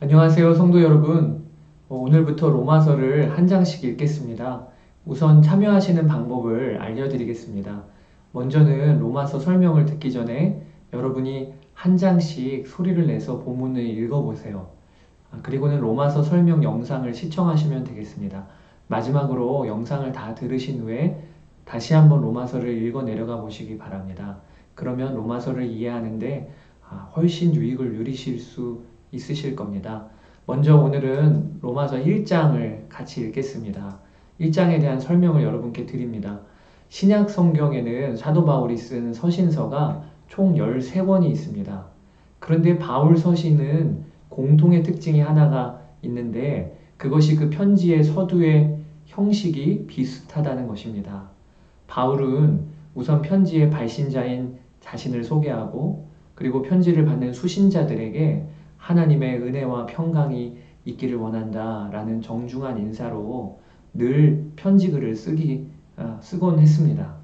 안녕하세요, 성도 여러분. 오늘부터 로마서를 한 장씩 읽겠습니다. 우선 참여하시는 방법을 알려드리겠습니다. 먼저는 로마서 설명을 듣기 전에 여러분이 한 장씩 소리를 내서 본문을 읽어보세요. 그리고는 로마서 설명 영상을 시청하시면 되겠습니다. 마지막으로 영상을 다 들으신 후에 다시 한번 로마서를 읽어 내려가 보시기 바랍니다. 그러면 로마서를 이해하는데 훨씬 유익을 누리실 수 있으실 겁니다. 먼저 오늘은 로마서 1장을 같이 읽겠습니다. 1장에 대한 설명을 여러분께 드립니다. 신약 성경에는 사도 바울이 쓴 서신서가 총 13권이 있습니다. 그런데 바울 서신은 공통의 특징이 하나가 있는데 그것이 그 편지의 서두의 형식이 비슷하다는 것입니다. 바울은 우선 편지의 발신자인 자신을 소개하고 그리고 편지를 받는 수신자들에게 하나님의 은혜와 평강이 있기를 원한다 라는 정중한 인사로 늘 편지글을 쓰곤 했습니다.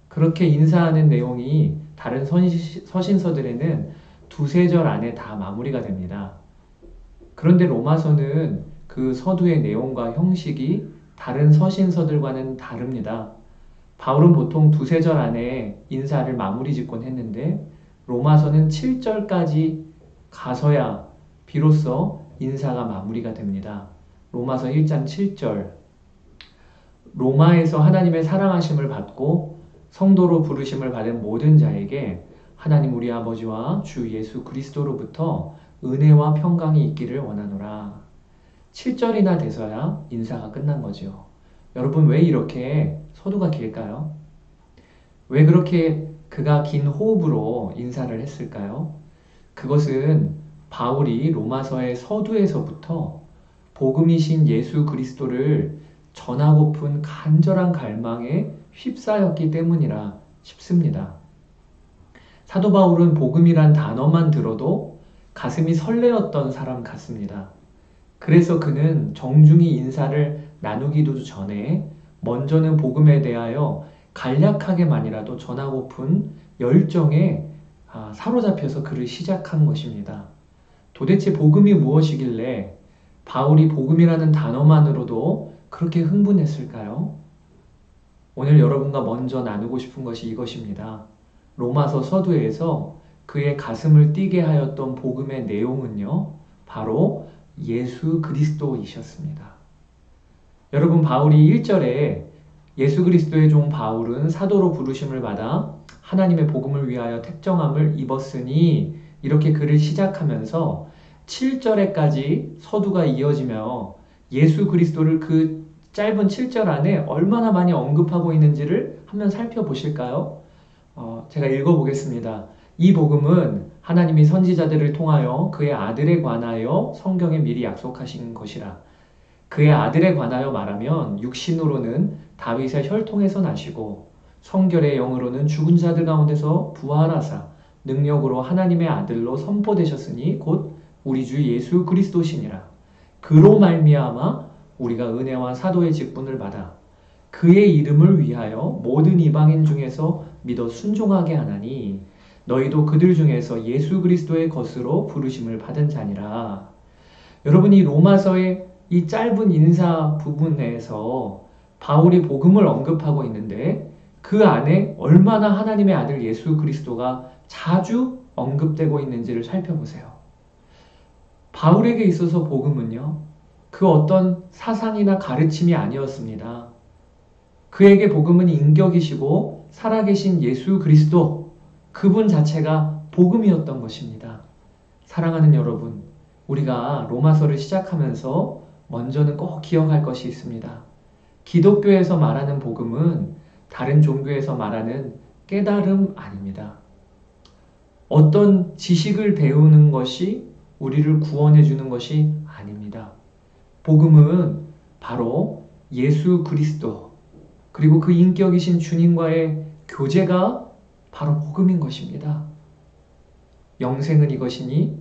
그렇게 인사하는 내용이 다른 서신서들에는 두세 절 안에 다 마무리가 됩니다. 그런데 로마서는 그 서두의 내용과 형식이 다른 서신서들과는 다릅니다. 바울은 보통 두세 절 안에 인사를 마무리 짓곤 했는데 로마서는 7절까지 가서야 비로소 인사가 마무리가 됩니다. 로마서 1장 7절 로마에서 하나님의 사랑하심을 받고 성도로 부르심을 받은 모든 자에게 하나님 우리 아버지와 주 예수 그리스도로부터 은혜와 평강이 있기를 원하노라. 7절이나 돼서야 인사가 끝난 거죠. 여러분 왜 이렇게 서두가 길까요? 왜 그렇게 그가 긴 호흡으로 인사를 했을까요? 그것은 바울이 로마서의 서두에서부터 복음이신 예수 그리스도를 전하고픈 간절한 갈망에 휩싸였기 때문이라 싶습니다. 사도 바울은 복음이란 단어만 들어도 가슴이 설레었던 사람 같습니다. 그래서 그는 정중히 인사를 나누기도 전에 먼저는 복음에 대하여 간략하게만이라도 전하고픈 열정에 사로잡혀서 글을 시작한 것입니다. 도대체 복음이 무엇이길래 바울이 복음이라는 단어만으로도 그렇게 흥분했을까요? 오늘 여러분과 먼저 나누고 싶은 것이 이것입니다. 로마서 서두에서 그의 가슴을 뛰게 하였던 복음의 내용은요, 바로 예수 그리스도이셨습니다. 여러분, 바울이 1절에 예수 그리스도의 종 바울은 사도로 부르심을 받아 하나님의 복음을 위하여 택정함을 입었으니 이렇게 글을 시작하면서 7절에까지 서두가 이어지며 예수 그리스도를 그 짧은 7절 안에 얼마나 많이 언급하고 있는지를 한번 살펴보실까요? 제가 읽어보겠습니다. 이 복음은 하나님이 선지자들을 통하여 그의 아들에 관하여 성경에 미리 약속하신 것이라. 그의 아들에 관하여 말하면 육신으로는 다윗의 혈통에서 나시고 성결의 영으로는 죽은 자들 가운데서 부활하사 능력으로 하나님의 아들로 선포되셨으니 곧 우리 주 예수 그리스도시니라. 그로 말미암아 우리가 은혜와 사도의 직분을 받아 그의 이름을 위하여 모든 이방인 중에서 믿어 순종하게 하나니 너희도 그들 중에서 예수 그리스도의 것으로 부르심을 받은 자니라. 여러분이 로마서의 이 짧은 인사 부분에서 바울이 복음을 언급하고 있는데 그 안에 얼마나 하나님의 아들 예수 그리스도가 자주 언급되고 있는지를 살펴보세요. 바울에게 있어서 복음은요, 그 어떤 사상이나 가르침이 아니었습니다. 그에게 복음은 인격이시고 살아계신 예수 그리스도, 그분 자체가 복음이었던 것입니다. 사랑하는 여러분, 우리가 로마서를 시작하면서 먼저는 꼭 기억할 것이 있습니다. 기독교에서 말하는 복음은 다른 종교에서 말하는 깨달음 아닙니다. 어떤 지식을 배우는 것이 우리를 구원해 주는 것이 아닙니다. 복음은 바로 예수 그리스도, 그리고 그 인격이신 주님과의 교제가 바로 복음인 것입니다. 영생은 이것이니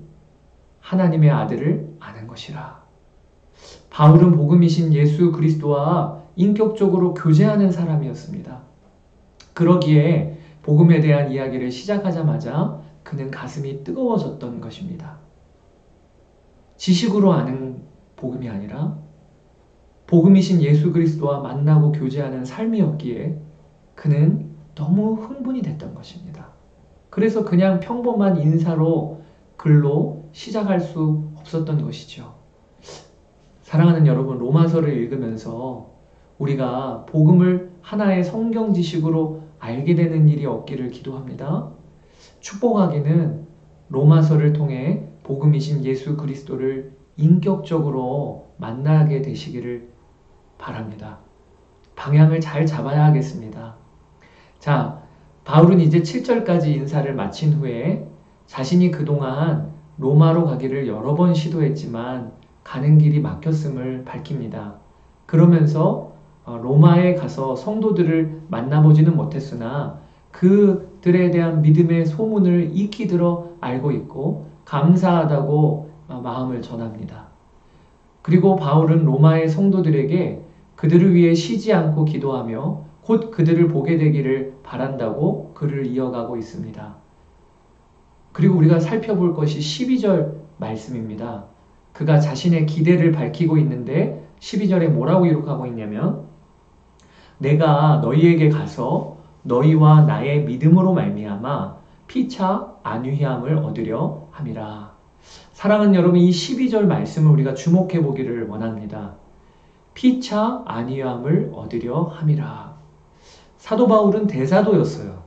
하나님의 아들을 아는 것이라. 바울은 복음이신 예수 그리스도와 인격적으로 교제하는 사람이었습니다. 그러기에 복음에 대한 이야기를 시작하자마자 그는 가슴이 뜨거워졌던 것입니다. 지식으로 아는 복음이 아니라 복음이신 예수 그리스도와 만나고 교제하는 삶이었기에 그는 너무 흥분이 됐던 것입니다. 그래서 그냥 평범한 인사로 글로 시작할 수 없었던 것이죠. 사랑하는 여러분, 로마서를 읽으면서 우리가 복음을 하나의 성경 지식으로 알게 되는 일이 없기를 기도합니다. 축복하기는 로마서를 통해 복음이신 예수 그리스도를 인격적으로 만나게 되시기를 바랍니다. 방향을 잘 잡아야 하겠습니다. 자, 바울은 이제 7절까지 인사를 마친 후에 자신이 그동안 로마로 가기를 여러 번 시도했지만 가는 길이 막혔음을 밝힙니다. 그러면서 로마에 가서 성도들을 만나보지는 못했으나 그들에 대한 믿음의 소문을 익히 들어 알고 있고 감사하다고 마음을 전합니다. 그리고 바울은 로마의 성도들에게 그들을 위해 쉬지 않고 기도하며 곧 그들을 보게 되기를 바란다고 글을 이어가고 있습니다. 그리고 우리가 살펴볼 것이 12절 말씀입니다. 그가 자신의 기대를 밝히고 있는데 12절에 뭐라고 기록하고 있냐면 내가 너희에게 가서 너희와 나의 믿음으로 말미암아 피차 안위함을 얻으려 함이라. 사랑하는 여러분, 이 12절 말씀을 우리가 주목해 보기를 원합니다. 피차 안위함을 얻으려 함이라. 사도 바울은 대사도였어요.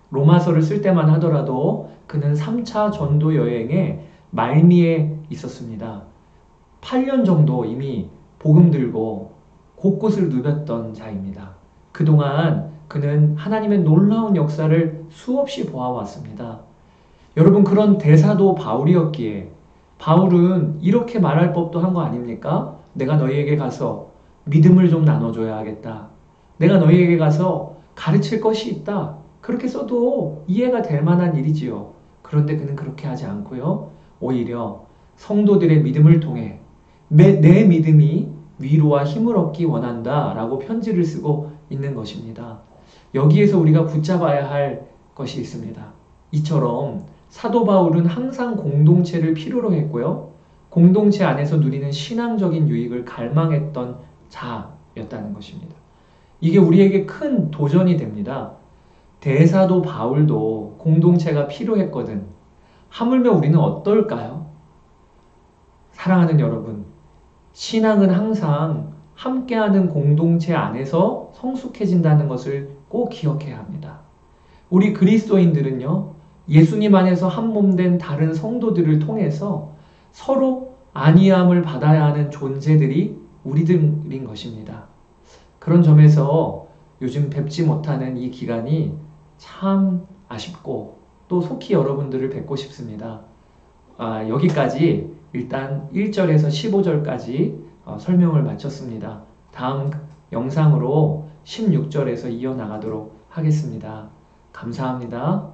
로마서를 쓸 때만 하더라도 그는 3차 전도 여행의 말미에 있었습니다. 8년 정도 이미 복음 들고 곳곳을 누볐던 자입니다. 그동안 그는 하나님의 놀라운 역사를 수없이 보아왔습니다. 여러분, 그런 대사도 바울이었기에 바울은 이렇게 말할 법도 한 거 아닙니까? 내가 너희에게 가서 믿음을 좀 나눠줘야 하겠다. 내가 너희에게 가서 가르칠 것이 있다. 그렇게 써도 이해가 될 만한 일이지요. 그런데 그는 그렇게 하지 않고요. 오히려 성도들의 믿음을 통해 내 믿음이 위로와 힘을 얻기 원한다 라고 편지를 쓰고 있는 것입니다. 여기에서 우리가 붙잡아야 할 것이 있습니다. 이처럼 사도 바울은 항상 공동체를 필요로 했고요. 공동체 안에서 누리는 신앙적인 유익을 갈망했던 자였다는 것입니다. 이게 우리에게 큰 도전이 됩니다. 대사도 바울도 공동체가 필요했거든. 하물며 우리는 어떨까요? 사랑하는 여러분, 신앙은 항상 함께하는 공동체 안에서 성숙해진다는 것을 꼭 기억해야 합니다. 우리 그리스도인들은요, 예수님 안에서 한 몸 된 다른 성도들을 통해서 서로 안위함을 받아야 하는 존재들이 우리들인 것입니다. 그런 점에서 요즘 뵙지 못하는 이 기간이 참 아쉽고 또 속히 여러분들을 뵙고 싶습니다. 여기까지 일단 1절에서 15절까지 설명을 마쳤습니다. 다음 영상으로 16절에서 이어나가도록 하겠습니다. 감사합니다.